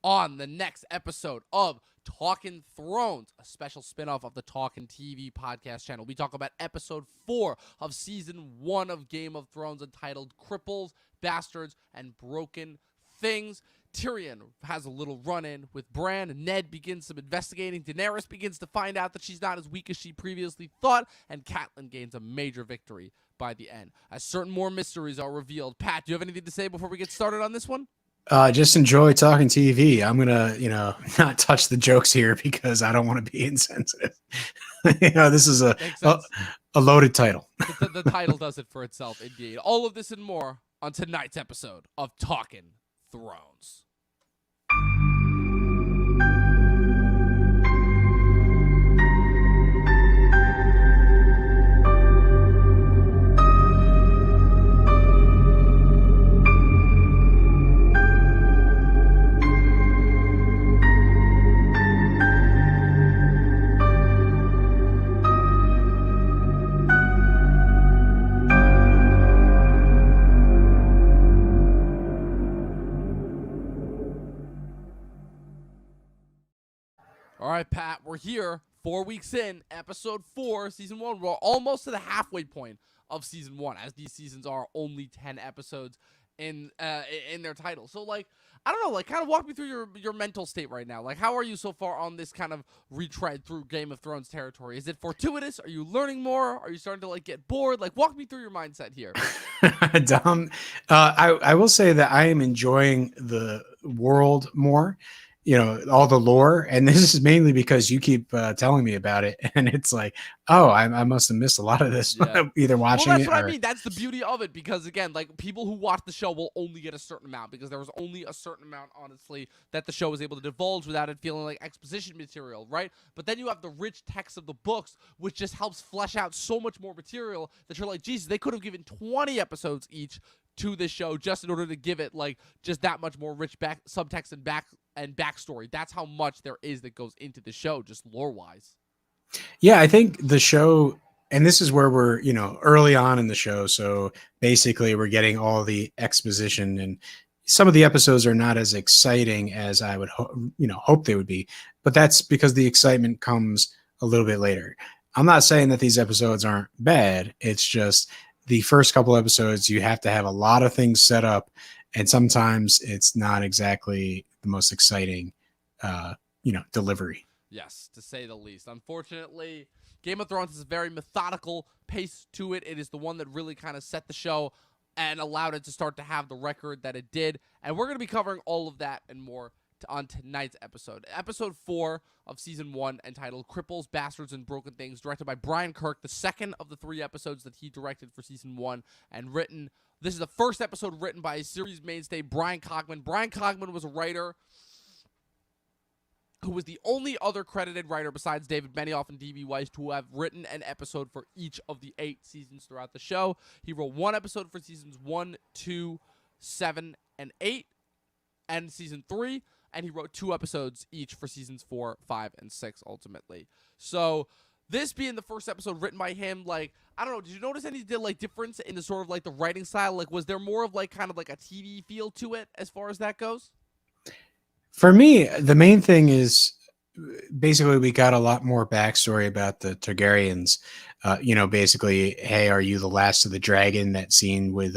on the next episode of Talkin Thrones, a special spinoff of the Talkin TV podcast channel. We talk about episode 4 of season 1 of Game of Thrones, entitled Cripples, Bastards, and Broken Things. Tyrion has a little run-in with Bran. Ned begins some investigating. Daenerys begins to find out that she's not as weak as she previously thought. And Catelyn gains a major victory by the end, as certain more mysteries are revealed. Pat, do you have anything to say before we get started on this one? Just enjoy talking TV. I'm gonna, not touch the jokes here because I don't want to be insensitive. This is a loaded title. The title does it for itself, indeed. All of this and more on tonight's episode of Talkin Thrones. All right, Pat, we're here 4 weeks in, episode 4, season 1. We're almost to the halfway point of season 1, as these seasons are only 10 episodes in their title. So, I don't know, kind of walk me through your mental state right now. How are you so far on this kind of retread through Game of Thrones territory? Is it fortuitous? Are you learning more? Are you starting to, get bored? Walk me through your mindset here. Dom, I will say that I am enjoying the world more. All the lore, and this is mainly because you keep telling me about it, and it's like, oh, I must have missed a lot of this. Yeah. Either watching that's it what or... I mean. That's the beauty of it, because again, people who watch the show will only get a certain amount, because there was only a certain amount, honestly, that the show was able to divulge without it feeling like exposition material, right? But then you have the rich text of the books, which just helps flesh out so much more material that you're like, Jesus, they could have given 20 episodes each to this show just in order to give it just that much more rich subtext and backstory. That's how much there is that goes into the show, just lore wise. Yeah, I think the show, and this is where we're early on in the show, so basically we're getting all the exposition, and some of the episodes are not as exciting as I would hope they would be, but that's because the excitement comes a little bit later. I'm not saying that these episodes aren't bad. It's just the first couple episodes, you have to have a lot of things set up, and sometimes it's not exactly the most exciting, delivery. Yes, to say the least. Unfortunately, Game of Thrones has a very methodical pace to it. It is the one that really kind of set the show and allowed it to start to have the record that it did. And we're going to be covering all of that and more on tonight's episode. Episode 4 of season 1, entitled Cripples, Bastards, and Broken Things, directed by Brian Kirk, the second of the 3 episodes that he directed for season 1, and written. This is the first episode written by a series mainstay, Bryan Cogman. Bryan Cogman was a writer who was the only other credited writer besides David Benioff and D.B. Weiss to have written an episode for each of the 8 seasons throughout the show. He wrote 1 episode for seasons 1, 2, 7, and 8, and season 3, and he wrote 2 episodes each for seasons 4, 5, and 6, ultimately. So, this being the first episode written by him, I don't know, did you notice any difference in the sort of, the writing style? Was there more of, kind of a TV feel to it as far as that goes? For me, the main thing is basically we got a lot more backstory about the Targaryens. Basically, hey, are you the last of the dragon? That scene with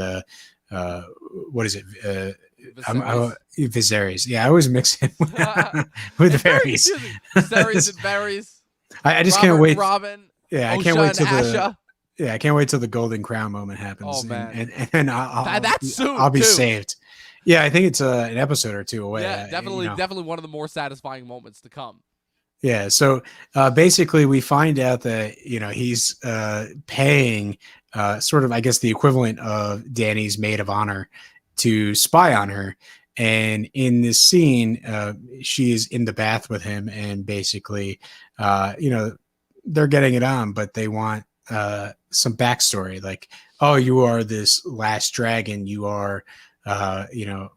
what is it? Viseryes. Yeah, I always mix it with the Varys. Viseryes and Varys. I just can't wait. Robin. Yeah, Osha, I can't wait till Asha. I can't wait till the Golden Crown moment happens. Oh man, and that's soon. I'll be too. saved. Yeah, I think it's an episode or 2 away. Yeah, definitely one of the more satisfying moments to come. Yeah, so basically we find out that he's paying sort of, I guess, the equivalent of Dany's maid of honor to spy on her. And in this scene, she is in the bath with him, and basically, they're getting it on, but they want some backstory, oh, you are this last dragon, you are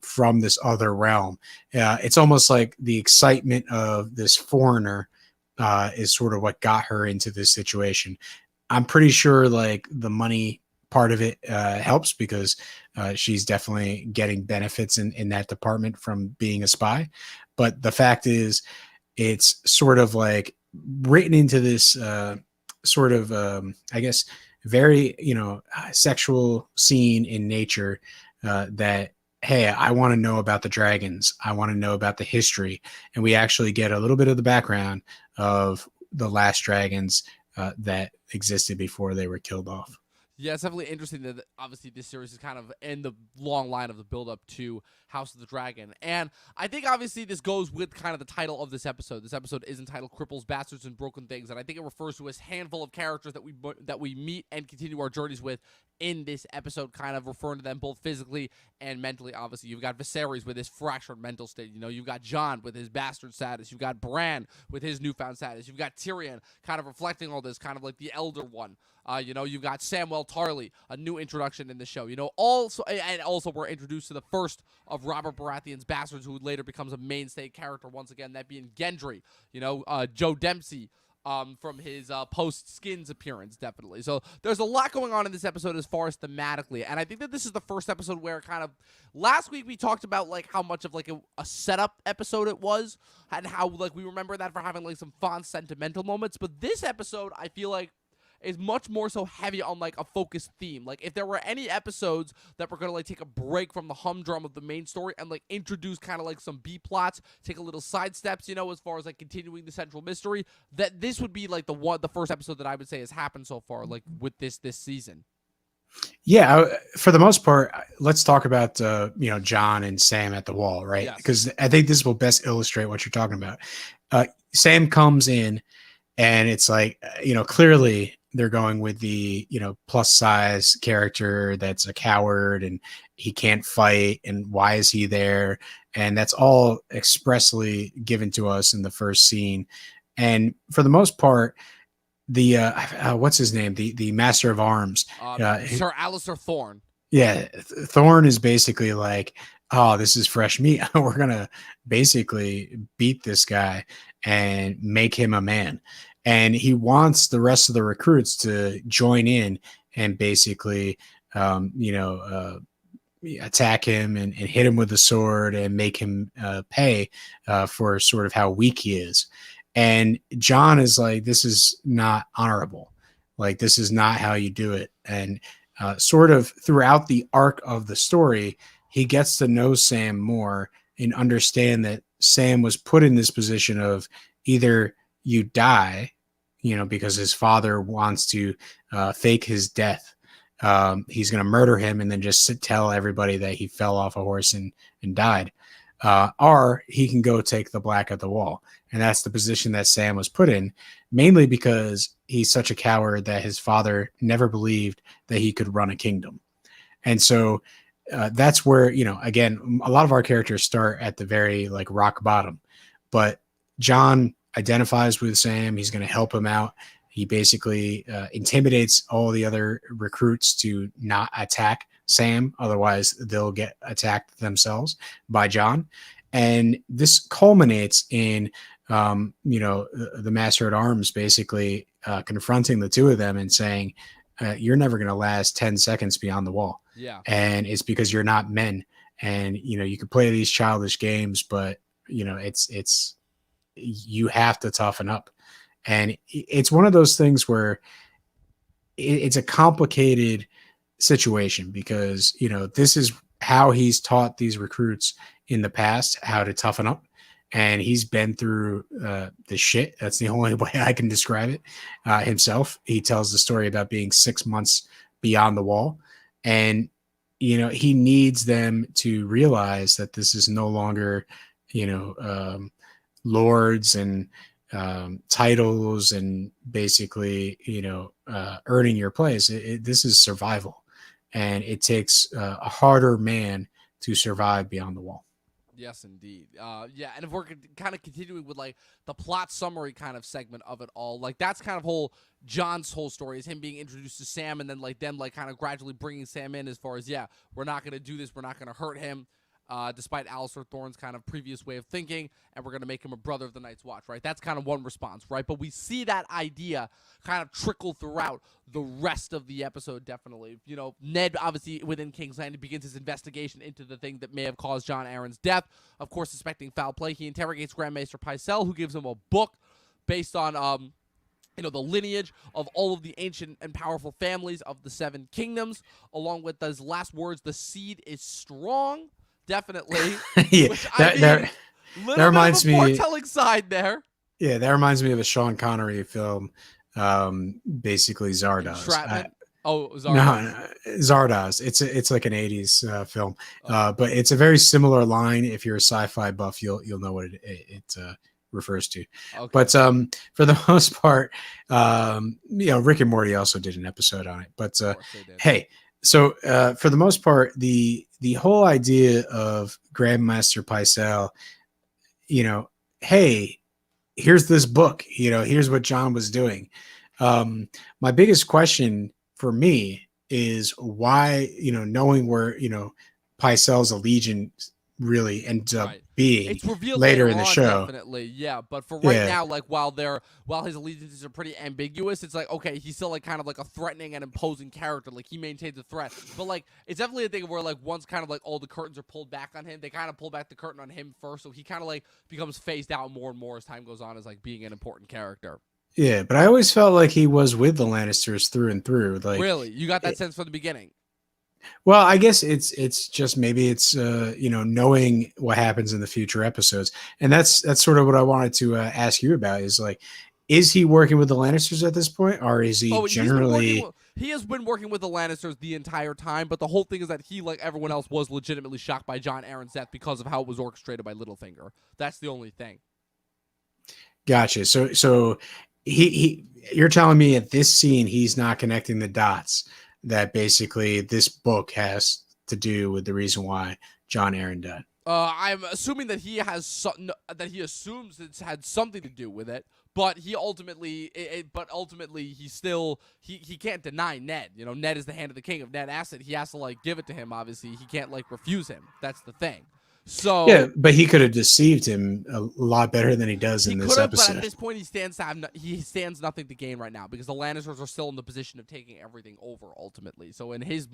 from this other realm. It's almost like the excitement of this foreigner is sort of what got her into this situation. I'm pretty sure the money part of it helps because she's definitely getting benefits in that department from being a spy. But the fact is, it's sort of like written into this sort of, I guess, very, sexual scene in nature that, hey, I want to know about the dragons. I want to know about the history. And we actually get a little bit of the background of the last dragons that existed before they were killed off. Yeah, it's definitely interesting that obviously this series is kind of in the long line of the build-up to House of the Dragon. And I think obviously this goes with kind of the title of this episode. This episode is entitled Cripples, Bastards, and Broken Things. And I think it refers to a handful of characters that we meet and continue our journeys with in this episode, kind of referring to them both physically and mentally. Obviously, you've got Viseryes with his fractured mental state. You've got Jon with his bastard status. You've got Bran with his newfound status. You've got Tyrion kind of reflecting all this, kind of like the elder one. You've got Samwell Tarly, a new introduction in the show. Also we're introduced to the first of Robert Baratheon's bastards, who later becomes a mainstay character once again, that being Gendry. Joe Dempsie. From his post-Skins appearance, definitely. So there's a lot going on in this episode as far as thematically, and I think that this is the first episode where kind of last week we talked about like how much of like a setup episode it was, and how like we remember that for having like some fun sentimental moments. But this episode, I feel like, is much more so heavy on like a focused theme. Like if there were any episodes that were gonna like take a break from the humdrum of the main story and like introduce kind of like some B plots, take a little side steps, as far as like continuing the central mystery, that this would be like the first episode that I would say has happened so far, like with this season. Yeah, for the most part, let's talk about Jon and Sam at the wall, right? Yes. Because I think this will best illustrate what you're talking about. Sam comes in, and it's like clearly they're going with the plus size character that's a coward and he can't fight, and why is he there? And that's all expressly given to us in the first scene. And for the most part, the what's his name, the Master of Arms, Sir Alistair Thorne. Yeah, Thorne is basically like, oh, this is fresh meat. We're gonna basically beat this guy and make him a man. And he wants the rest of the recruits to join in and basically, attack him and hit him with the sword and make him pay for sort of how weak he is. And Jon is like, this is not honorable. Like, this is not how you do it. And sort of throughout the arc of the story, he gets to know Sam more and understand that Sam was put in this position of either you die, because his father wants to fake his death. He's going to murder him and then just tell everybody that he fell off a horse and died. Or he can go take the Black at the Wall. And that's the position that Sam was put in, mainly because he's such a coward that his father never believed that he could run a kingdom. And so that's where, again, a lot of our characters start at the very like rock bottom, but Jon identifies with Sam. He's going to help him out. He basically intimidates all the other recruits to not attack Sam. Otherwise, they'll get attacked themselves by Jon. And this culminates in, the Master at Arms basically confronting the two of them and saying, you're never going to last 10 seconds beyond the wall. Yeah. And it's because you're not men. And, you can play these childish games, but, it's you have to toughen up. And it's one of those things where it's a complicated situation because, this is how he's taught these recruits in the past how to toughen up. And he's been through the shit. That's the only way I can describe it himself. He tells the story about being 6 months beyond the wall. And, he needs them to realize that this is no longer, lords and titles and basically, earning your place. This is survival. And it takes a harder man to survive beyond the wall. Yes, indeed. Yeah, and if we're kind of continuing with like the plot summary kind of segment of it all, like that's kind of Jon's whole story is him being introduced to Sam and then like them like kind of gradually bringing Sam in as far as, yeah, we're not going to do this. We're not going to hurt him. despite Alistair Thorne's kind of previous way of thinking, and we're going to make him a brother of the Night's Watch, right? That's kind of one response, right? But we see that idea kind of trickle throughout the rest of the episode, definitely. You know, Ned, obviously, within King's Landing, begins his investigation into the thing that may have caused Jon Arryn's death. Of course, suspecting foul play, he interrogates Grand Maester Pycelle, who gives him a book based on, the lineage of all of the ancient and powerful families of the Seven Kingdoms, along with those last words, the seed is strong. Definitely. Yeah, that reminds me. Foretelling side there. Yeah, that reminds me of a Sean Connery film, basically Zardoz. Zardoz. No, Zardoz. It's like an '80s film, but it's a very similar line. If you're a sci-fi buff, you'll know what it refers to. Okay. But for the most part, Rick and Morty also did an episode on it. But hey. So for the most part, the whole idea of Grandmaster Pycelle, hey, here's this book, here's what Jon was doing. My biggest question for me is why, knowing where, Pycelle's allegiance really ends up being it's revealed later in the show. Definitely, yeah. But for right now, like while his allegiances are pretty ambiguous, it's like, okay, he's still like kind of like a threatening and imposing character. Like he maintains a threat. But like it's definitely a thing where like once kind of like all the curtains are pulled back on him, they kind of pull back the curtain on him first, so he kind of like becomes phased out more and more as time goes on as like being an important character. Yeah, but I always felt like he was with the Lannisters through and through. Like really, you got that sense from the beginning. Well, I guess it's just maybe it's knowing what happens in the future episodes, and that's sort of what I wanted to ask you about. Is like, is he working with the Lannisters at this point, or is he generally? He has been working with the Lannisters the entire time, but the whole thing is that he, like everyone else, was legitimately shocked by Jon Arryn's death because of how it was orchestrated by Littlefinger. That's the only thing. Gotcha. So you're telling me at this scene he's not connecting the dots that basically this book has to do with the reason why Jon Arryn died. I'm assuming that he assumes it's had something to do with it, but he ultimately, he can't deny Ned. Ned is the hand of the king. If Ned asks it, he has to like give it to him. Obviously, he can't like refuse him. That's the thing. So yeah, but he could have deceived him a lot better than he does in this episode. But at this point, he stands nothing to gain right now because the Lannisters are still in the position of taking everything over ultimately. So in his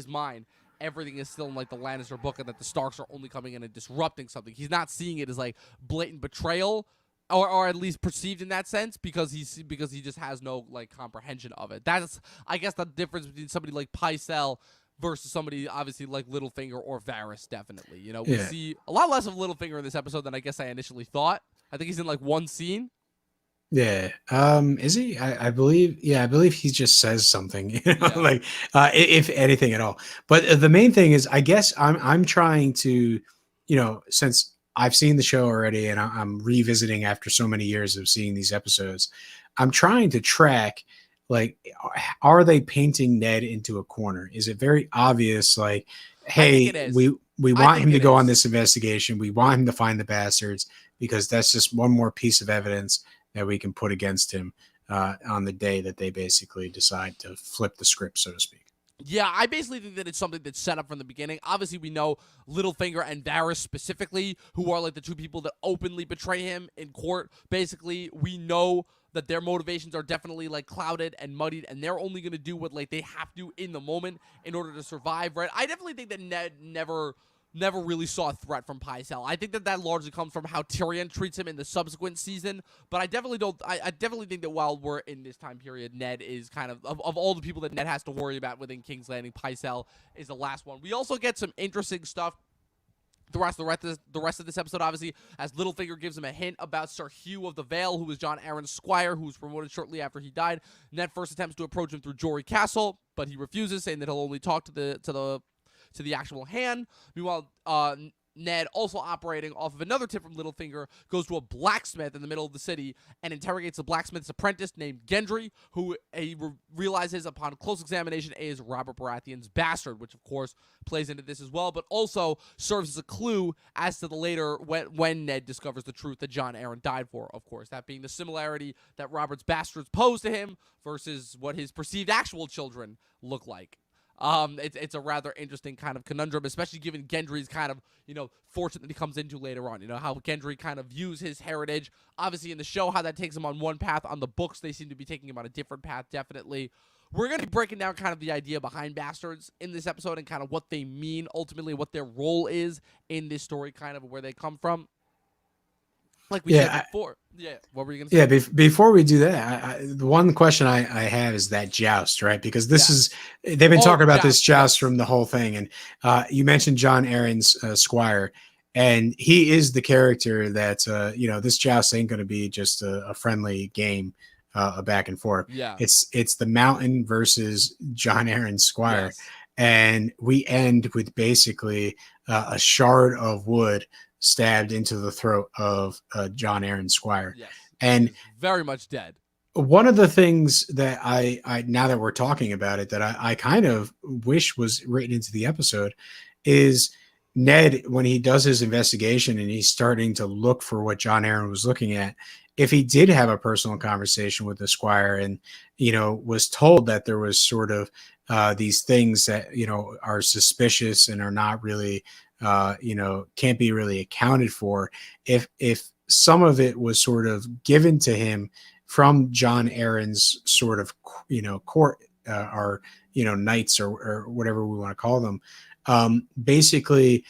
mind, everything is still in like the Lannister book, and that the Starks are only coming in and disrupting something. He's not seeing it as like blatant betrayal, or at least perceived in that sense, because he just has no like comprehension of it. That's, I guess, the difference between somebody like Pycelle versus somebody obviously like Littlefinger or Varys, definitely. We see a lot less of Littlefinger in this episode than I guess I initially thought. I think he's in like one scene. Yeah. Is he? I believe. Yeah, I believe he just says something. Like if anything at all. But the main thing is, I guess I'm trying to, since I've seen the show already and I'm revisiting after so many years of seeing these episodes, I'm trying to track. Like, are they painting Ned into a corner? Is it very obvious? Like, hey, we want him to go on this investigation. We want him to find the bastards because that's just one more piece of evidence that we can put against him on the day that they basically decide to flip the script, so to speak. Yeah, I basically think that it's something that's set up from the beginning. Obviously, we know Littlefinger and Varys specifically, who are like the two people that openly betray him in court. Basically, we know that their motivations are definitely like clouded and muddied, and they're only going to do what like they have to in the moment in order to survive, right? I definitely think that Ned never really saw a threat from Pycelle. I think that largely comes from how Tyrion treats him in the subsequent season, but I definitely don't. I definitely think that while we're in this time period, Ned is kind of all the people that Ned has to worry about within King's Landing, Pycelle is the last one. We also get some interesting stuff the rest of this episode, obviously, as Littlefinger gives him a hint about Sir Hugh of the Vale, who was Jon Arryn's squire, who was promoted shortly after he died. Ned first attempts to approach him through Jory Castle, but he refuses, saying that he'll only talk to the actual hand. Meanwhile, Ned, also operating off of another tip from Littlefinger, goes to a blacksmith in the middle of the city and interrogates the blacksmith's apprentice named Gendry, who he realizes upon close examination is Robert Baratheon's bastard, which of course plays into this as well, but also serves as a clue as to the later when Ned discovers the truth that Jon Arryn died for, of course, that being the similarity that Robert's bastards pose to him versus what his perceived actual children look like. It's a rather interesting kind of conundrum, especially given Gendry's kind of, fortune that he comes into later on. How Gendry kind of views his heritage. Obviously, in the show, how that takes him on one path. On the books, they seem to be taking him on a different path, definitely. We're going to be breaking down kind of the idea behind bastards in this episode and kind of what they mean, ultimately, what their role is in this story, kind of where they come from. Like we said before. What were you going to say? Yeah, before we do that, the one question I have is that joust, right? Because this is, they've been talking about this joust from the whole thing. And you mentioned Jon Arryn's squire, and he is the character that, this joust ain't going to be just a friendly game, a back and forth. Yeah. It's the Mountain versus Jon Arryn's squire. Yes. And we end with basically a shard of wood stabbed into the throat of Jon Arryn's squire. Yes. And very much dead. One of the things that I now that we're talking about it, that I kind of wish was written into the episode is Ned, when he does his investigation and he's starting to look for what Jon Arryn was looking at, if he did have a personal conversation with the squire and, was told that there was sort of these things that, are suspicious and are not really, can't be really accounted for. If some of it was sort of given to him from Jon Arryn's sort of, court or, knights or whatever we want to call them, basically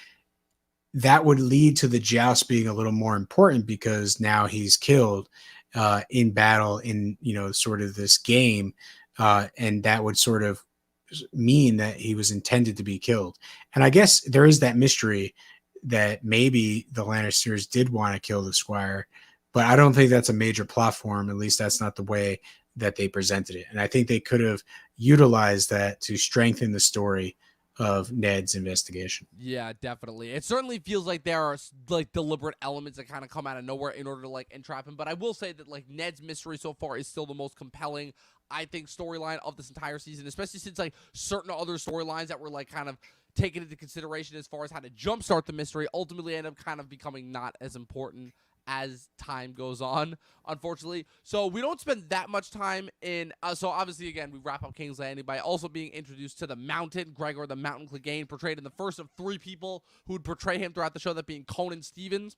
that would lead to the joust being a little more important because now he's killed in battle in, sort of this game. And that would sort of mean that he was intended to be killed. And I guess there is that mystery that maybe the Lannisters did want to kill the squire, but I don't think that's a major platform. At least that's not the way that they presented it. And I think they could have utilized that to strengthen the story of Ned's investigation. Yeah, definitely. It certainly feels like there are like deliberate elements that kind of come out of nowhere in order to like entrap him. But I will say that like Ned's mystery so far is still the most compelling, I think, storyline of this entire season, especially since like certain other storylines that were like kind of taken into consideration as far as how to jumpstart the mystery ultimately end up kind of becoming not as important as time goes on, unfortunately. So we don't spend that much time in, so obviously, again, we wrap up King's Landing by also being introduced to the Mountain, Gregor the Mountain Clegane, portrayed in the first of 3 people who would portray him throughout the show, that being Conan Stevens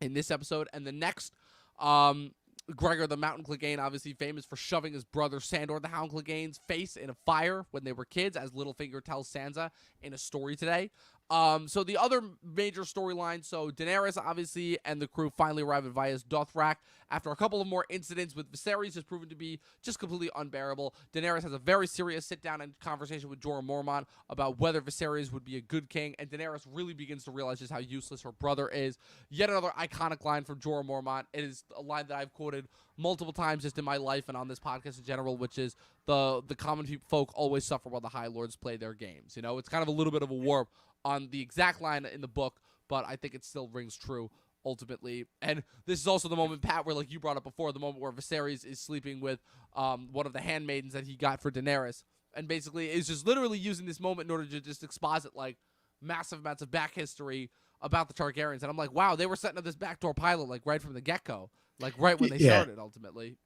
in this episode. And the next, Gregor the Mountain Clegane, obviously famous for shoving his brother Sandor the Hound Clegane's face in a fire when they were kids, as Littlefinger tells Sansa in a story today. So the other major storyline, so Daenerys, obviously, and the crew finally arrive at Vaes Dothrak after a couple of more incidents with Viseryes has proven to be just completely unbearable. Daenerys has a very serious sit-down and conversation with Jorah Mormont about whether Viserys would be a good king, and Daenerys really begins to realize just how useless her brother is. Yet another iconic line from Jorah Mormont. It is a line that I've quoted multiple times just in my life and on this podcast in general, which is the common folk always suffer while the High Lords play their games. It's kind of a little bit of a warp on the exact line in the book, but I think it still rings true ultimately. And this is also the moment, Pat, where like you brought up before, the moment where Viserys is sleeping with one of the handmaidens that he got for Daenerys, and basically is just literally using this moment in order to just exposit like massive amounts of back history about the Targaryens. And I'm like, wow, they were setting up this backdoor pilot like right from the get-go, like right when they started ultimately.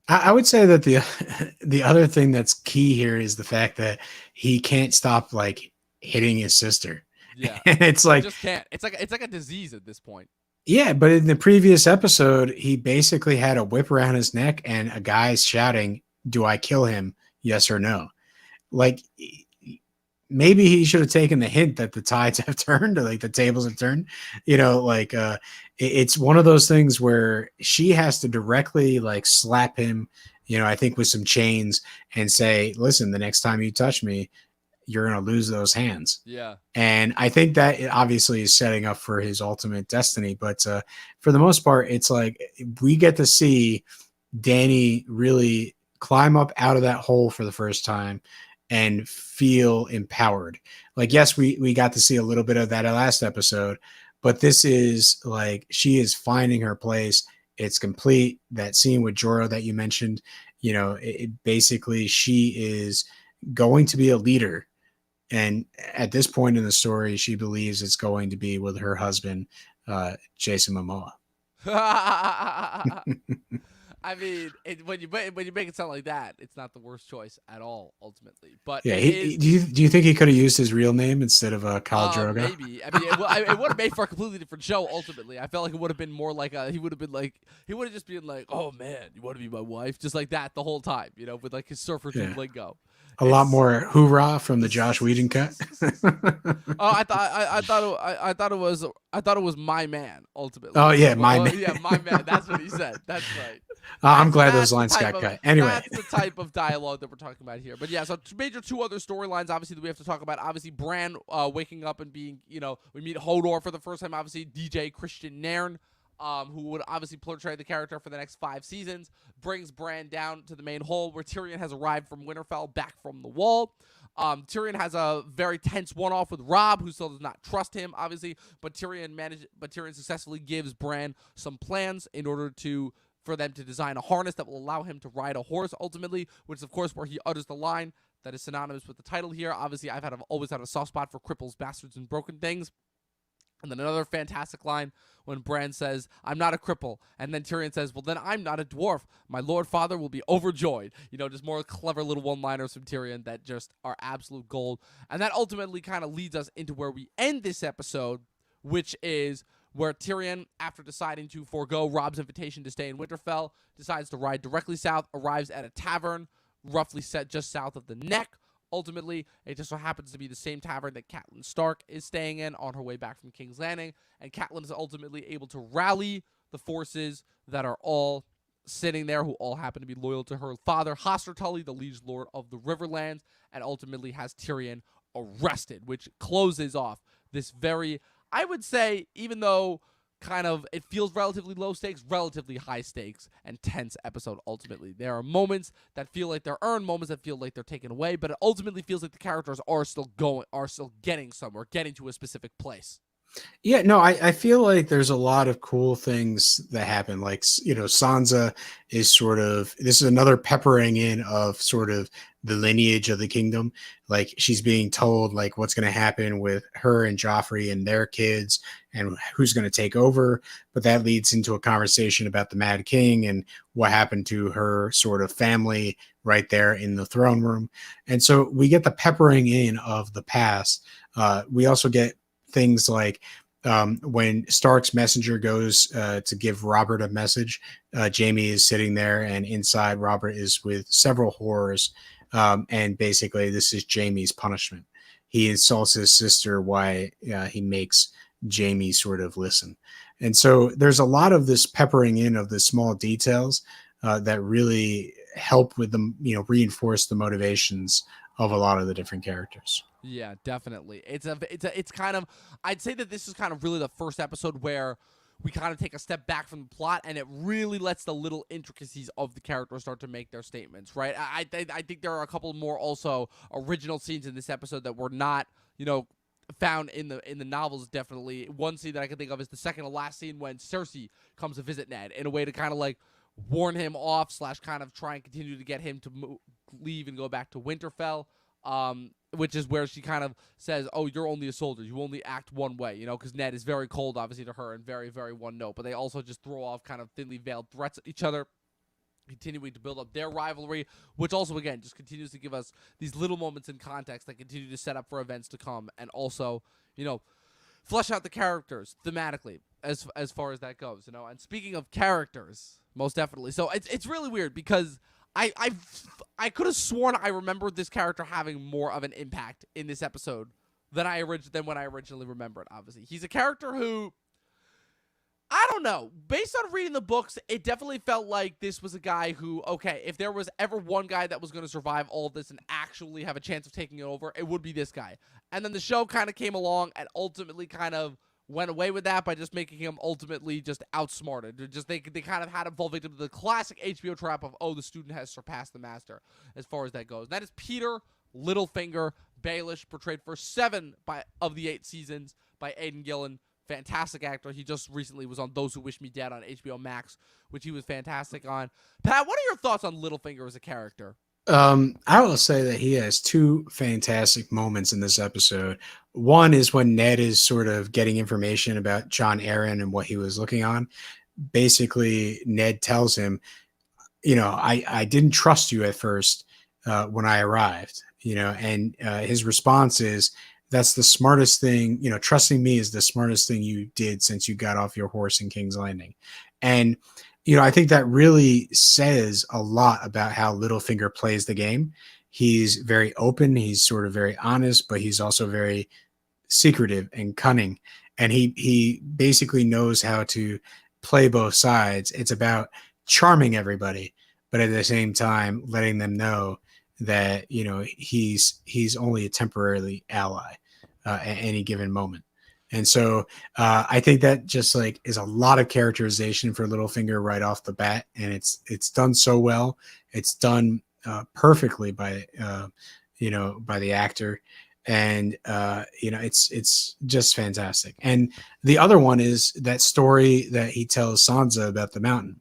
I would say that the other thing that's key here is the fact that he can't stop like hitting his sister. Yeah. And it's like, just can't. It's like a disease at this point. Yeah, but in the previous episode, he basically had a whip around his neck and a guy's shouting, "Do I kill him? Yes or no?" Like maybe he should have taken the hint that the tides have turned, or like the tables have turned. It's one of those things where she has to directly like slap him, I think with some chains and say, "Listen, the next time you touch me, you're going to lose those hands." Yeah. And I think that it obviously is setting up for his ultimate destiny. But for the most part, it's like we get to see Dany really climb up out of that hole for the first time and feel empowered. Like, yes, we got to see a little bit of that last episode, but this is like she is finding her place. It's complete. That scene with Jorah that you mentioned, basically she is going to be a leader. And at this point in the story, she believes it's going to be with her husband, Jason Momoa. I mean, when you make it sound like that, it's not the worst choice at all, ultimately. But Yeah, it is. do you think he could have used his real name instead of Khal Drogo? Maybe. I mean, it would have made for a completely different show. Ultimately, I felt like it would have been more like he would have just been like, "Oh man, you want to be my wife?" Just like that the whole time, with like his surfer dude lingo. A lot more hoorah from the Josh Whedon cut. Oh, I thought it was my man ultimately. Oh yeah, my man. Yeah, my man. That's what he said. That's right. I'm glad those lines got cut. Anyway, that's the type of dialogue that we're talking about here. But yeah, so two other storylines, obviously, that we have to talk about. Obviously, Bran waking up and being, we meet Hodor for the first time. Obviously, DJ Christian Nairn, who would obviously portray the character for the next 5 seasons, brings Bran down to the main hall where Tyrion has arrived from Winterfell, back from the Wall. Tyrion has a very tense one-off with Robb, who still does not trust him, obviously, but Tyrion successfully gives Bran some plans in order for them to design a harness that will allow him to ride a horse ultimately, which is of course where he utters the line that is synonymous with the title here. Obviously, I've always had a soft spot for Cripples, Bastards, and Broken Things. And then another fantastic line when Bran says, "I'm not a cripple." And then Tyrion says, "Well, then I'm not a dwarf. My Lord Father will be overjoyed." Just more clever little one-liners from Tyrion that just are absolute gold. And that ultimately kind of leads us into where we end this episode, which is where Tyrion, after deciding to forego Robb's invitation to stay in Winterfell, decides to ride directly south, arrives at a tavern roughly set just south of the Neck. Ultimately, it just so happens to be the same tavern that Catelyn Stark is staying in on her way back from King's Landing, and Catelyn is ultimately able to rally the forces that are all sitting there, who all happen to be loyal to her father, Hoster Tully, the liege lord of the Riverlands, and ultimately has Tyrion arrested, which closes off this very, I would say, even though kind of it feels relatively low stakes, relatively high stakes and tense episode ultimately. There are moments that feel like they're earned, moments that feel like they're taken away, but it ultimately feels like the characters are still getting somewhere, getting to a specific place. Yeah, no, I feel like there's a lot of cool things that happen. Like, Sansa is this is another peppering in of sort of the lineage of the kingdom. Like, she's being told like what's going to happen with her and Joffrey and their kids and who's going to take over. But that leads into a conversation about the Mad King and what happened to her sort of family right there in the throne room. And so we get the peppering in of the past. We also get things like when Stark's messenger goes to give Robert a message, Jaime is sitting there, and inside Robert is with several whores, and basically this is Jaime's punishment. He insults his sister while he makes Jaime sort of listen. And so there's a lot of this peppering in of the small details that really help with them, reinforce the motivations of a lot of the different characters. Yeah, definitely. It's kind of, I'd say that this is kind of really the first episode where we kind of take a step back from the plot, and it really lets the little intricacies of the characters start to make their statements, right? I think there are a couple more also original scenes in this episode that were not, found in the novels. Definitely one scene that I can think of is the second to last scene when Cersei comes to visit Ned in a way to kind of like warn him off / kind of try and continue to get him to leave and go back to Winterfell. Which is where she kind of says, "Oh, you're only a soldier. You only act one way," because Ned is very cold, obviously, to her and very, very one note. But they also just throw off kind of thinly veiled threats at each other, continuing to build up their rivalry, which also, again, just continues to give us these little moments in context that continue to set up for events to come, and also, flesh out the characters thematically as far as that goes. And speaking of characters, most definitely. So it's really weird because I could have sworn I remembered this character having more of an impact in this episode than when I originally remembered. Obviously, he's a character who, I don't know, based on reading the books, it definitely felt like this was a guy who, okay, if there was ever one guy that was going to survive all of this and actually have a chance of taking it over, it would be this guy. And then the show kind of came along and ultimately kind of went away with that by just making him ultimately just outsmarted. They kind of had him fall victim to the classic HBO trap of, oh, the student has surpassed the master as far as that goes. And that is Peter Littlefinger Baelish, portrayed for 7 of the 8 seasons by Aidan Gillen. Fantastic actor. He just recently was on Those Who Wish Me Dead on HBO Max, which he was fantastic on. Pat, what are your thoughts on Littlefinger as a character? I will say that he has 2 fantastic moments in this episode. One is when Ned is sort of getting information about Jon Arryn and what he was looking on. Basically, Ned tells him, I didn't trust you at first when I arrived, and his response is, that's the smartest thing, trusting me is the smartest thing you did since you got off your horse in King's Landing. And, I think that really says a lot about how Littlefinger plays the game. He's very open. He's sort of very honest, but he's also very secretive and cunning. And he basically knows how to play both sides. It's about charming everybody, but at the same time, letting them know that, he's only a temporary ally at any given moment. And so I think that just like is a lot of characterization for Littlefinger right off the bat. And it's done so well. It's done perfectly by the actor. And it's just fantastic. And the other one is that story that he tells Sansa about the mountain.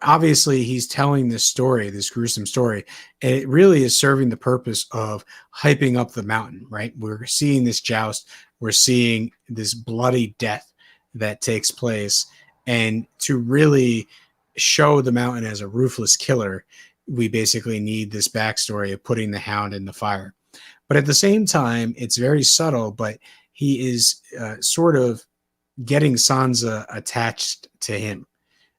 Obviously he's telling this story, this gruesome story, and it really is serving the purpose of hyping up the mountain, right? We're seeing this joust, we're seeing this bloody death that takes place, and to really show the mountain as a ruthless killer, we basically need this backstory of putting the Hound in the fire. But at the same time, it's very subtle, but he is sort of getting Sansa attached to him.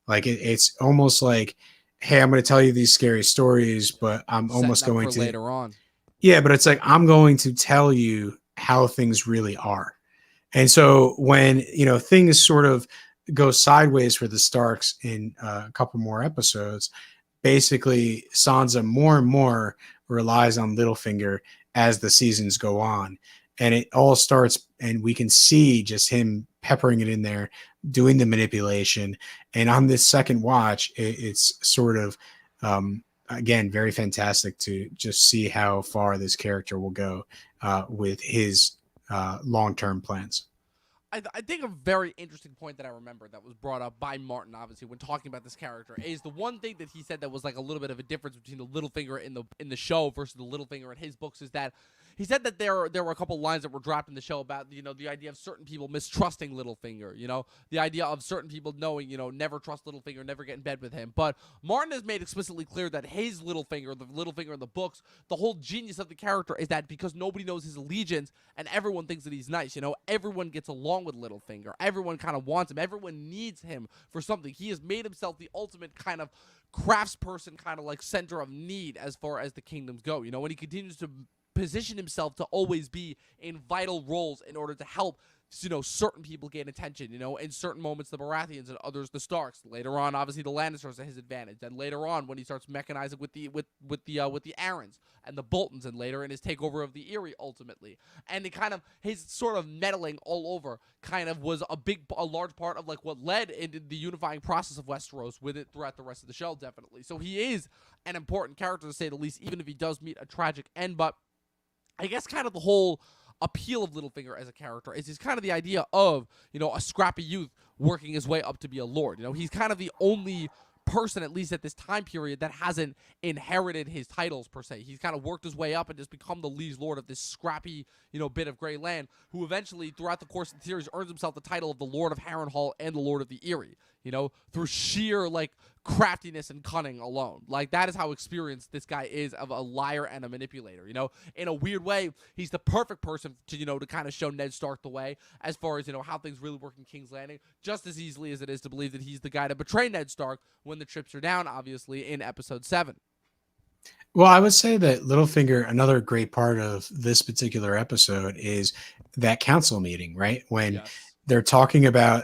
Like it's almost like, hey, I'm going to tell you these scary stories, but I'm almost going to later on. Yeah, but it's like, I'm going to tell you how things really are. And so when, things sort of go sideways for the Starks in a couple more episodes, basically Sansa more and more relies on Littlefinger as the seasons go on. And it all starts, and we can see just him peppering it in there, doing the manipulation. And on this second watch, it's sort of, again, very fantastic to just see how far this character will go with his long-term plans. I think a very interesting point that I remember that was brought up by Martin, obviously, when talking about this character, is the one thing that he said that was like a little bit of a difference between the Littlefinger in the show versus the Littlefinger in his books, is that he said that there were a couple lines that were dropped in the show about, the idea of certain people mistrusting Littlefinger, the idea of certain people knowing, never trust Littlefinger, never get in bed with him. But Martin has made explicitly clear that his Littlefinger, the Littlefinger in the books, the whole genius of the character is that because nobody knows his allegiance and everyone thinks that he's nice, everyone gets along with Littlefinger. Everyone kind of wants him. Everyone needs him for something. He has made himself the ultimate kind of craftsperson, kind of like center of need as far as the kingdoms go, and he continues to position himself to always be in vital roles in order to help certain people gain attention, in certain moments the Baratheons and others the Starks. Later on, obviously the Lannisters at his advantage. Then later on, when he starts mechanizing with the Arryns and the Boltons, and later in his takeover of the Eyrie ultimately. And it kind of, his sort of meddling all over kind of was a large part of like what led into the unifying process of Westeros with it throughout the rest of the show, definitely. So he is an important character to say the least, even if he does meet a tragic end. But I guess kind of the whole appeal of Littlefinger as a character is kind of the idea of, a scrappy youth working his way up to be a lord. He's kind of the only person, at least at this time period, that hasn't inherited his titles per se. He's kind of worked his way up and just become the liege lord of this scrappy, bit of gray land, who eventually, throughout the course of the series, earns himself the title of the Lord of Harrenhal and the Lord of the Eyrie, through sheer, like, craftiness and cunning alone. Like, that is how experienced this guy is of a liar and a manipulator, In a weird way, he's the perfect person to, to kind of show Ned Stark the way as far as, how things really work in King's Landing, just as easily as it is to believe that he's the guy to betray Ned Stark when the chips are down, obviously, in episode 7. Well, I would say that Littlefinger, another great part of this particular episode is that council meeting, right? When they're talking about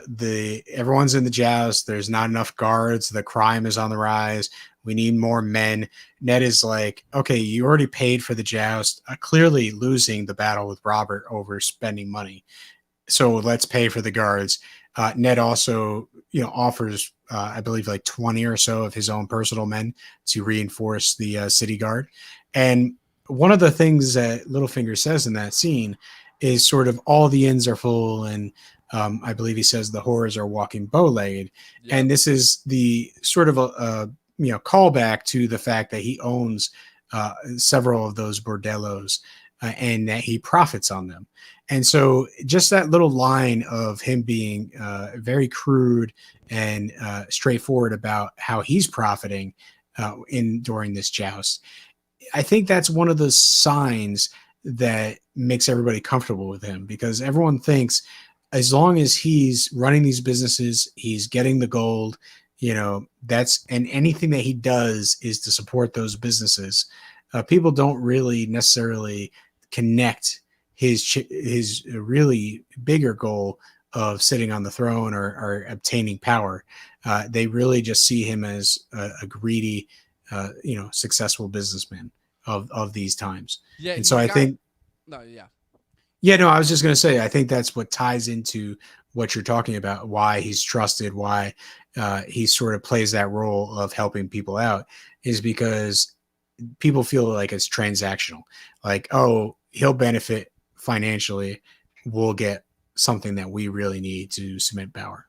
everyone's in the joust, there's not enough guards, the crime is on the rise, we need more men. Ned is like, okay, you already paid for the joust, clearly losing the battle with Robert over spending money. So let's pay for the guards. Ned also, offers, I believe, like 20 or so of his own personal men to reinforce the city guard. And one of the things that Littlefinger says in that scene is sort of all the inns are full, and I believe he says the whores are walking bow-legged. Yeah. And this is the sort of a callback to the fact that he owns several of those bordellos and that he profits on them. And so just that little line of him being very crude and straightforward about how he's profiting during this joust, I think that's one of the signs that makes everybody comfortable with him, because everyone thinks as long as he's running these businesses, he's getting the gold, and anything that he does is to support those businesses. People don't really necessarily connect his really bigger goal of sitting on the throne or obtaining power. They really just see him as a greedy, successful businessman of these times. Yeah. And so I think, I was just going to say, I think that's what ties into what you're talking about, why he's trusted, why he sort of plays that role of helping people out, is because people feel like it's transactional. Like, oh, he'll benefit financially. We'll get something that we really need to cement power.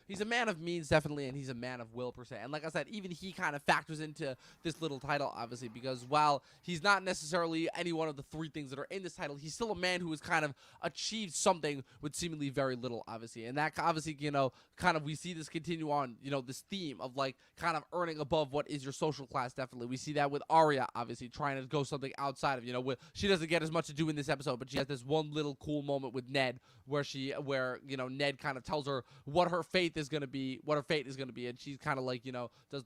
He's a man of means, definitely, and he's a man of will, per se. And like I said, even he kind of factors into this little title, obviously, because while he's not necessarily any one of the three things that are in this title, he's still a man who has kind of achieved something with seemingly very little, obviously. And that, obviously, kind of we see this continue on, this theme of, like, kind of earning above what is your social class, definitely. We see that with Arya, obviously, trying to go something outside of, she doesn't get as much to do in this episode, but she has this one little cool moment with Ned where Ned kind of tells her what her fate is going to be, and she's kind of like, does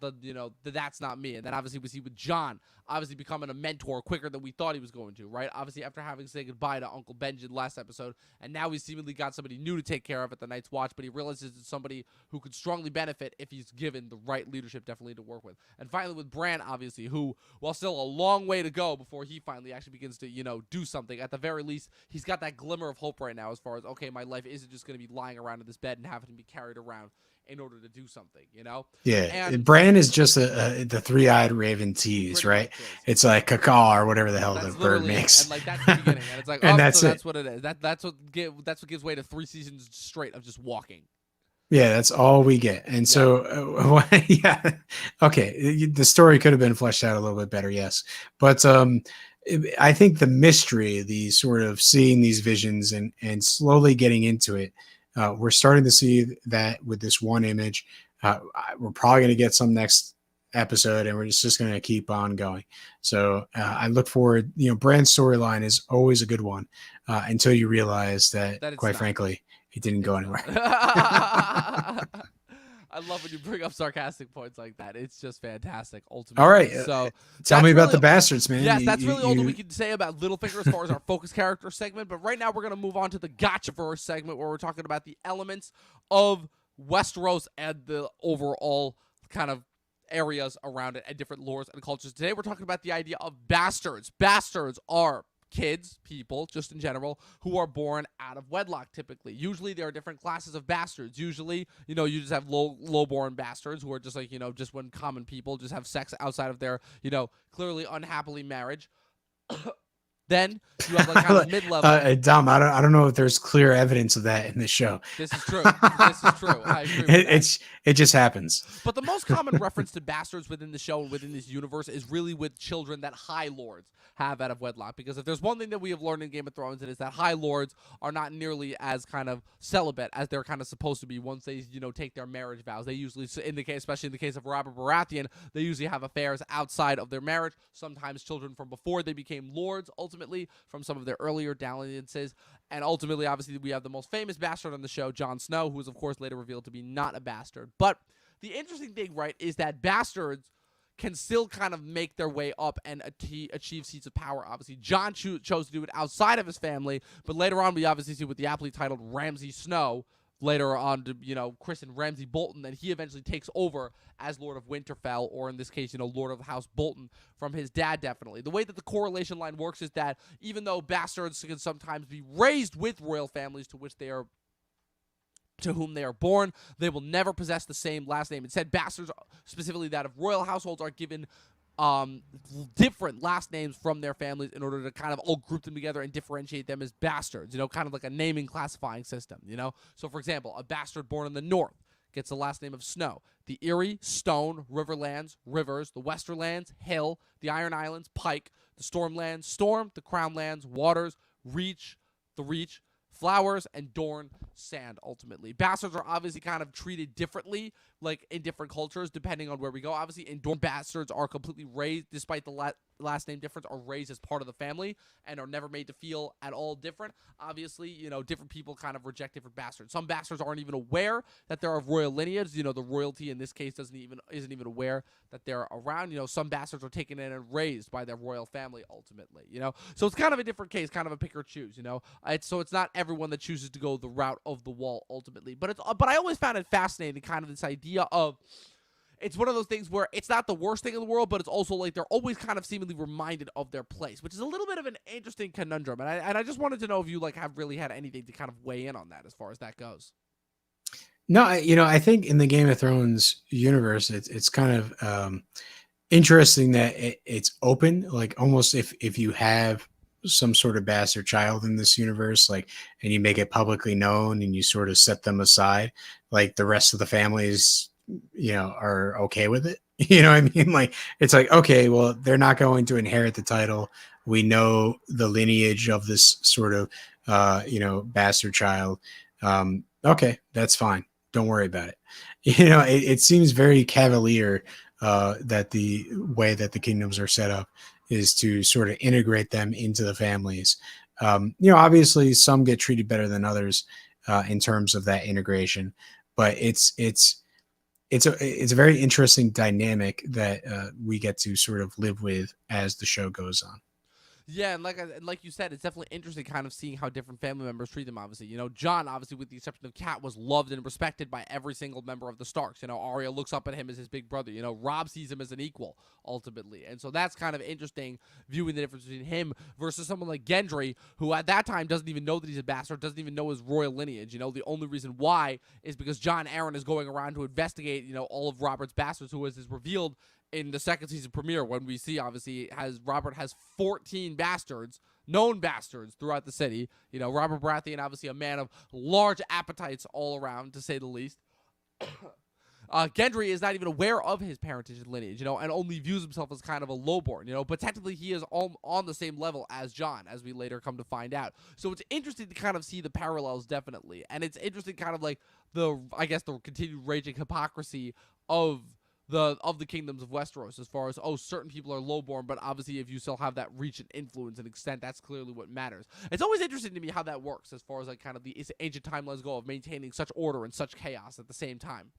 that's not me. And then obviously we see with Jon obviously becoming a mentor quicker than we thought he was going to, right? Obviously after having to say goodbye to Uncle Benjen last episode, and now he's seemingly got somebody new to take care of at the Night's Watch, but he realizes it's somebody who could strongly benefit if he's given the right leadership, definitely, to work with. And finally with Bran, obviously, who, while still a long way to go before he finally actually begins to, do something, at the very least, he's got that glimmer of hope right now as far as, okay, my life isn't just going to be lying around in this bed and having to be carried around in order to do something, Yeah, and Bran is just the three-eyed raven tease, right? It's like caca or whatever the hell the bird makes. And like that's the beginning, and it's like, and that's what it is. That's what gives way to 3 seasons straight of just walking. Yeah, that's all we get. And so, okay, the story could have been fleshed out a little bit better, yes. But I think the mystery, the sort of seeing these visions and slowly getting into it, we're starting to see that with this one image. We're probably going to get some next episode, and we're just going to keep on going. So I look forward. Bran's storyline is always a good one until you realize that quite frankly, it didn't go anywhere. I love when you bring up sarcastic points like that. It's just fantastic, ultimately. All right. So tell me about the bastards, man. Yes, that's really all that we can say about Littlefinger as far as our focus character segment. But right now we're going to move on to the GOT-chaverse segment, where we're talking about the elements of Westeros and the overall kind of areas around it and different lores and cultures. Today we're talking about the idea of bastards. Bastards are kids, people, just in general, who are born out of wedlock, typically. Usually there are different classes of bastards. Usually, you just have low-born bastards who are just like, just when common people just have sex outside of their, clearly unhappily marriage. Then you have like kind of mid-level. Dom, I don't know if there's clear evidence of that in this show. This is true. I agree with that. It just happens. But the most common reference to bastards within the show and within this universe is really with children that High Lords have out of wedlock. Because if there's one thing that we have learned in Game of Thrones, it is that High Lords are not nearly as kind of celibate as they're kind of supposed to be once they, take their marriage vows. They usually, especially in the case of Robert Baratheon, they usually have affairs outside of their marriage. Sometimes children from before they became lords, ultimately, from some of their earlier dalliances. And ultimately, obviously, we have the most famous bastard on the show, Jon Snow, who is, of course, later revealed to be not a bastard. But the interesting thing, right, is that bastards can still kind of make their way up and achieve seats of power. Obviously, Jon chose to do it outside of his family, but later on, we obviously see with the aptly titled Ramsay Snow, later on to, christen Ramsay Bolton, and he eventually takes over as Lord of Winterfell, or in this case, Lord of the House Bolton from his dad, definitely. The way that the correlation line works is that even though bastards can sometimes be raised with royal families to whom they are born, they will never possess the same last name. Instead, bastards, specifically that of royal households, are given different last names from their families in order to kind of all group them together and differentiate them as bastards, kind of like a naming classifying system, So, for example, a bastard born in the north gets the last name of Snow. The Eyrie, Stone, Riverlands, Rivers, the Westerlands, Hill, the Iron Islands, Pike, the Stormlands, Storm, the Crownlands, Waters, Reach, the Reach, Flowers, and Dorne, Sand, ultimately. Bastards are obviously kind of treated differently, like in different cultures, depending on where we go. Obviously, in Dorne, bastards are completely raised, despite the last name difference, are raised as part of the family and are never made to feel at all different. Obviously, different people kind of reject different bastards. Some bastards aren't even aware that they're of royal lineage. The royalty in this case isn't even aware that they're around. Some bastards are taken in and raised by their royal family ultimately. So it's kind of a different case, kind of a pick or choose. It's not everyone that chooses to go the route of the wall ultimately. But I always found it fascinating, kind of this idea of. It's one of those things where it's not the worst thing in the world, but it's also like they're always kind of seemingly reminded of their place, which is a little bit of an interesting conundrum. And I just wanted to know if you have really had anything to kind of weigh in on that as far as that goes. No, I think in the Game of Thrones universe, it's kind of interesting that it's open, like almost if you have some sort of bastard child in this universe, like, and you make it publicly known and you sort of set them aside, like the rest of the families are okay with it. What I mean? Like, it's like, okay, well, they're not going to inherit the title. We know the lineage of this sort of, bastard child. Okay, that's fine. Don't worry about it. It seems very cavalier that the way that the kingdoms are set up is to sort of integrate them into the families. Obviously some get treated better than others in terms of that integration, but it's a very interesting dynamic that we get to sort of live with as the show goes on. Yeah, and like you said, it's definitely interesting kind of seeing how different family members treat them, obviously. Jon, obviously, with the exception of Cat, was loved and respected by every single member of the Starks. Arya looks up at him as his big brother. Robb sees him as an equal, ultimately. And so that's kind of interesting, viewing the difference between him versus someone like Gendry, who at that time doesn't even know that he's a bastard, doesn't even know his royal lineage. The only reason why is because Jon Arryn is going around to investigate, all of Robert's bastards, who is revealed in the second season premiere, when we see, obviously, Robert has 14 bastards, known bastards, throughout the city. Robert Baratheon, obviously a man of large appetites all around, to say the least. Gendry is not even aware of his parentage and lineage, and only views himself as kind of a lowborn, but technically he is on the same level as Jon, as we later come to find out. So it's interesting to kind of see the parallels, definitely. And it's interesting kind of like the continued raging hypocrisy of the kingdoms of Westeros, as far as, certain people are lowborn, but obviously if you still have that reach and influence and extent, that's clearly what matters. It's always interesting to me how that works, as far as kind of the ancient timelines go, of maintaining such order and such chaos at the same time.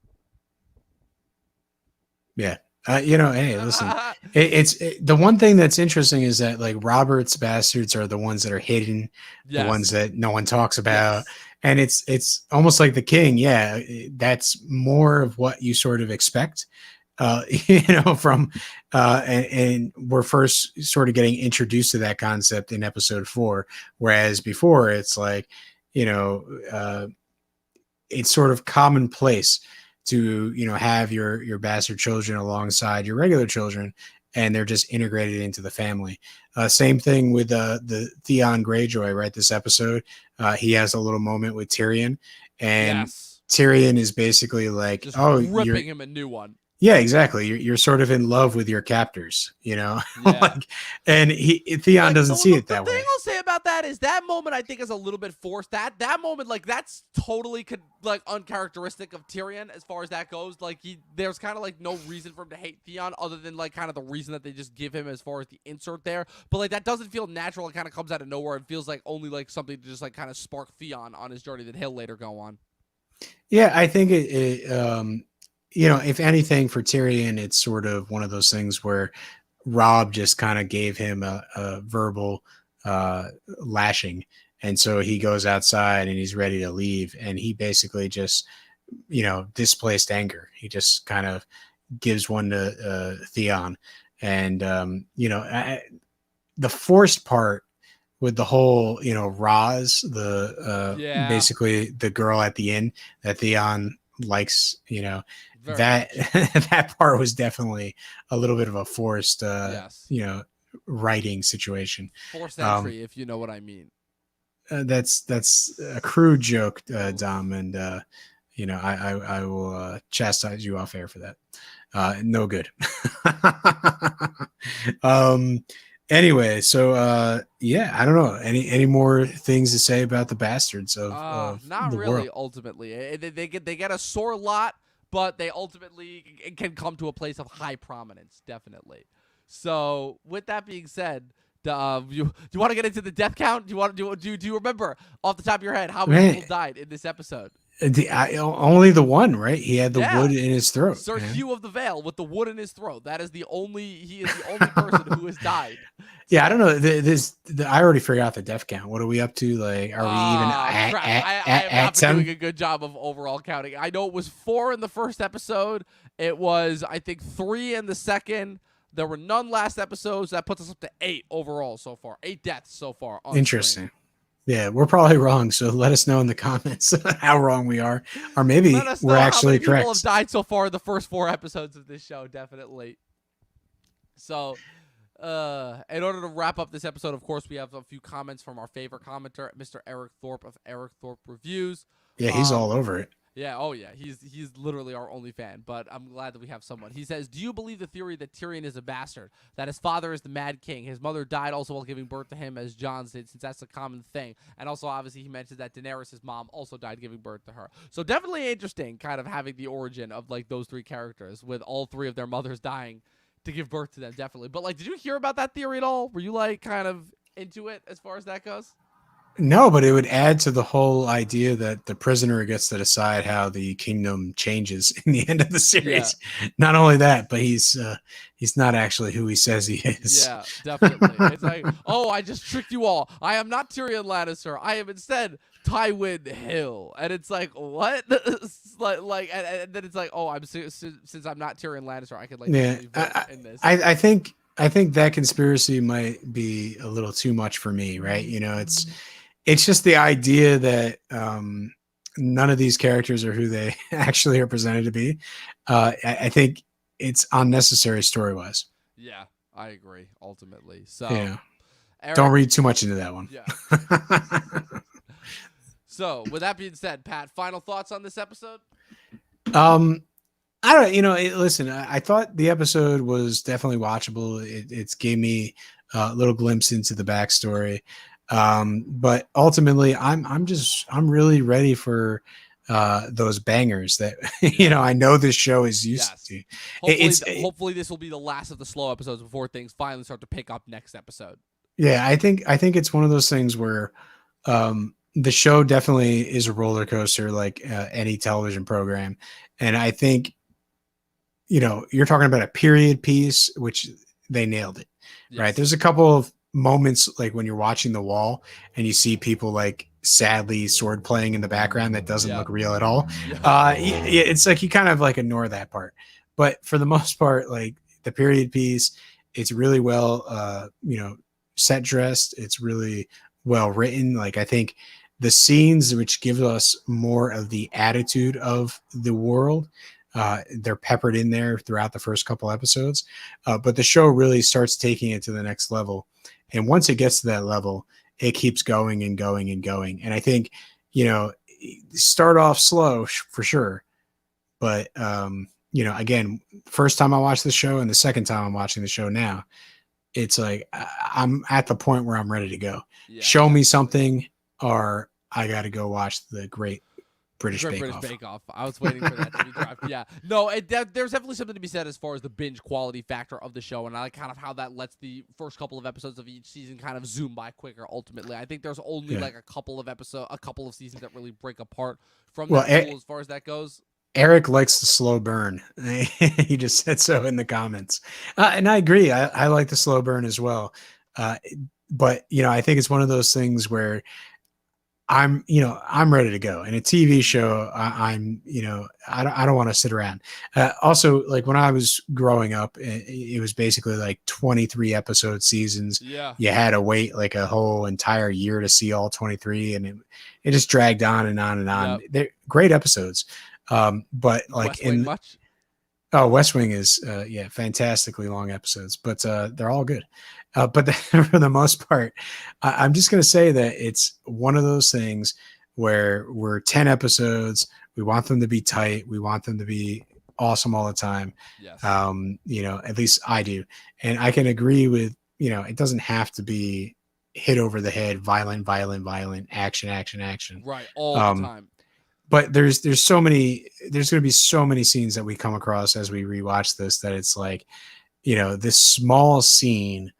Yeah. Hey, listen, it's the one thing that's interesting is that, like, Robert's bastards are the ones that are hidden, the ones that no one talks about. Yes. And it's almost like the king. Yeah. That's more of what you sort of expect. From and we're first sort of getting introduced to that concept in episode 4, whereas before it's like, it's sort of commonplace to have your bastard children alongside your regular children, and they're just integrated into the family. Same thing with the Theon Greyjoy, right? This episode, he has a little moment with Tyrion, and yes. Tyrion is basically like, just ripping him a new one. Yeah, exactly. You're sort of in love with your captors, Yeah. And Theon doesn't see it that way. The thing I'll say about that is that moment, I think, is a little bit forced. That moment, like, that's totally uncharacteristic of Tyrion as far as that goes. Like, there's kind of like no reason for him to hate Theon, other than like kind of the reason that they just give him as far as the insert there. But like, that doesn't feel natural. It kind of comes out of nowhere. It feels like only like something to just like kind of spark Theon on his journey that he'll later go on. Yeah, I think if anything, for Tyrion, it's sort of one of those things where Robb just kind of gave him a verbal lashing. And so he goes outside and he's ready to leave. And he basically just, displaced anger. He just kind of gives one to Theon. And, the forced part with the whole, Roz, basically the girl at the inn that Theon likes, that part was definitely a little bit of a forced, writing situation. Forced entry, if you know what I mean. That's a crude joke, Dom, and I will chastise you off air for that. No good. Anyway, so yeah, I don't know. Any more things to say about the bastards of Not the really. world? Ultimately, they get a sore lot, but they ultimately can come to a place of high prominence, definitely. So, with that being said, do you want to get into the death count? Do you remember off the top of your head how many people died in this episode? Only the one, right? He had the wood in his throat. Sir Hugh of the Vale with the wood in his throat. He is the only person who has died. Yeah, I don't know. I already forgot the death count. What are we up to? Like, are we even crap. I have not been 10? doing a good job of overall counting. I know it was 4 in the first episode. It was, I think, 3 in the second. There were none last episode, so that puts us up to 8 overall so far. 8 deaths so far. Interesting. Yeah, we're probably wrong. So let us know in the comments how wrong we are, or maybe we're actually correct. People have died so far in the first 4 episodes of this show, definitely. So, in order to wrap up this episode, of course, we have a few comments from our favorite commenter, Mr. Eric Thorpe of Eric Thorpe Reviews. Yeah, he's all over it. Yeah, oh yeah, he's literally our only fan, but I'm glad that we have someone. He says, do you believe the theory that Tyrion is a bastard, that his father is the Mad King, his mother died also while giving birth to him as Jon did, since that's a common thing, and also obviously he mentioned that Daenerys' mom also died giving birth to her. So definitely interesting kind of having the origin of like those 3 characters with all 3 of their mothers dying to give birth to them, definitely. But like, did you hear about that theory at all? Were you like kind of into it as far as that goes? No, but it would add to the whole idea that the prisoner gets to decide how the kingdom changes in the end of the series. Yeah. Not only that, but he's not actually who he says he is. Yeah, definitely. It's like, oh, I just tricked you all. I am not Tyrion Lannister. I am instead Tywin Hill. And it's like, what? and then it's like, oh, since I'm not Tyrion Lannister, I could like in this. I think that conspiracy might be a little too much for me, right? It's just the idea that none of these characters are who they actually are presented to be. I think it's unnecessary story-wise. Yeah, I agree, ultimately. So, yeah. Eric, don't read too much into that one. Yeah. So, with that being said, Pat, final thoughts on this episode? I don't. Listen, I thought the episode was definitely watchable. It's gave me a little glimpse into the backstory. But ultimately I'm really ready for those bangers that I know this show is used to. Hopefully this will be the last of the slow episodes before things finally start to pick up next episode. Yeah, I think it's one of those things where the show definitely is a roller coaster like any television program, and I think you're talking about a period piece, which they nailed it. Yes. Right? There's a couple of moments like when you're watching The Wall and you see people like sadly sword playing in the background that doesn't look real at all. It's like you kind of like ignore that part, but for the most part, like the period piece, it's really well set dressed. It's really well written. Like I think the scenes which give us more of the attitude of the world, they're peppered in there throughout the first couple episodes, but the show really starts taking it to the next level. And once it gets to that level, it keeps going and going and going. And I think, start off slow for sure. But, again, first time I watched the show and the second time I'm watching the show now, it's like I'm at the point where I'm ready to go. Yeah, show me something or I got to go watch the great British Bake Off. I was waiting for that to be dropped. Yeah. No, there's definitely something to be said as far as the binge quality factor of the show, and I like kind of how that lets the first couple of episodes of each season kind of zoom by quicker ultimately. I think there's only like a couple of seasons that really break apart from that rule as far as that goes. Eric likes the slow burn. He just said so in the comments. And I agree. I like the slow burn as well. But, I think it's one of those things where I'm ready to go. In a TV show, I don't want to sit around. Also, like when I was growing up, it was basically like 23 episode seasons. Yeah. You had to wait like a whole entire year to see all 23, and it just dragged on and on and on. Yep. They're great episodes. But like West Wing is fantastically long episodes, but they're all good. But for the most part, I'm just going to say that it's one of those things where we're 10 episodes, We want them to be tight. We want them to be awesome all the time. Yes. At least I do. And I can agree with, it doesn't have to be hit over the head, violent, action. Right. All the time. But there's going to be so many scenes that we come across as we rewatch this that it's like, this small scene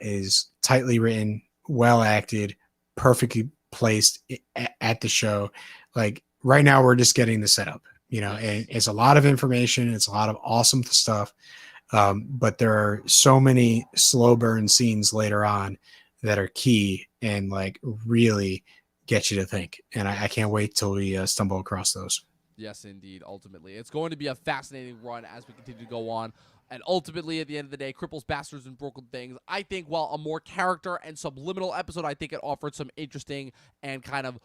is tightly written, well acted, perfectly placed at the show. Like right now, we're just getting the setup, and it's a lot of information. It's a lot of awesome stuff. But there are so many slow burn scenes later on that are key and like really get you to think. And I can't wait till we stumble across those. Yes, indeed. Ultimately, it's going to be a fascinating run as we continue to go on. And ultimately, at the end of the day, Cripples, Bastards, and Broken Things, I think while a more character and subliminal episode, I think it offered some interesting and kind of,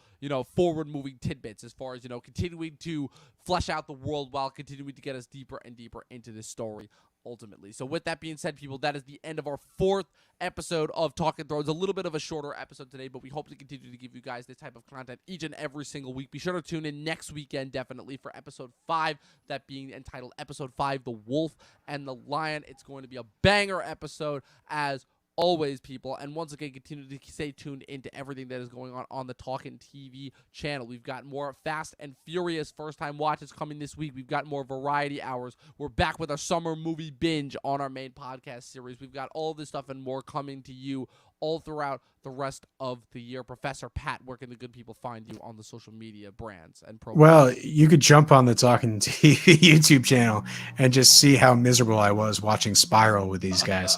forward-moving tidbits as far as, continuing to flesh out the world while continuing to get us deeper and deeper into this story, ultimately. So with that being said, people, that is the end of our 4th episode of Talkin Thrones. A little bit of a shorter episode today, but we hope to continue to give you guys this type of content each and every single week. Be sure to tune in next weekend, definitely, for episode 5, that being entitled Episode 5, The Wolf and the Lion. It's going to be a banger episode as always, people. And once again, continue to stay tuned into everything that is going on the Talkin TV channel. We've got more Fast and Furious first-time watches coming this week. We've got more variety hours. We're back with our summer movie binge on our main podcast series. We've got all this stuff and more coming to you all throughout the rest of the year. Professor Pat, where can the good people find you on the social media brands and programs? Well, you could jump on the Talkin TV YouTube channel and just see how miserable I was watching Spiral with these guys.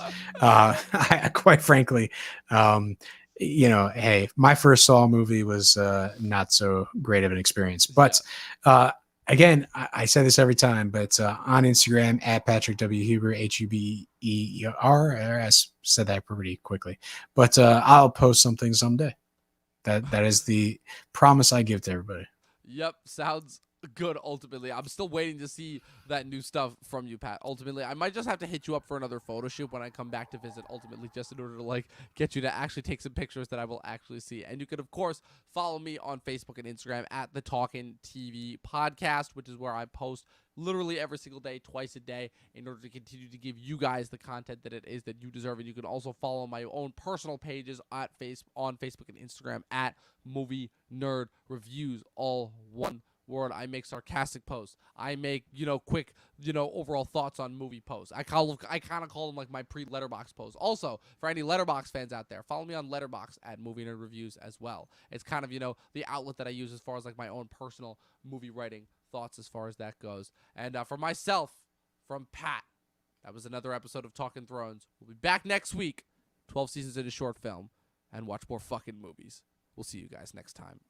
Quite frankly, hey, my first Saw movie was not so great of an experience. But again, I say this every time, but on Instagram at Patrick W. Huber, Huber. I said that pretty quickly, but I'll post something someday. That is the promise I give to everybody. Yep, sounds good. Ultimately, I'm still waiting to see that new stuff from you, Pat. Ultimately, I might just have to hit you up for another photo shoot when I come back to visit. Ultimately, just in order to get you to actually take some pictures that I will actually see. And you can, of course, follow me on Facebook and Instagram at the Talkin TV Podcast, which is where I post literally every single day, twice a day, in order to continue to give you guys the content that it is that you deserve. And you can also follow my own personal pages on Facebook and Instagram at Movie Nerd Reviews, all one word. I make sarcastic posts. I make, quick, overall thoughts on movie posts. I kind of call them like my pre-Letterbox posts. Also, for any Letterbox fans out there, follow me on Letterbox at Movie Nerd Reviews as well. It's kind of, the outlet that I use as far as like my own personal movie writing thoughts as far as that goes. And for myself, from Pat, that was another episode of Talkin Thrones. We'll be back next week, 12 seasons in a short film, and watch more fucking movies. We'll see you guys next time.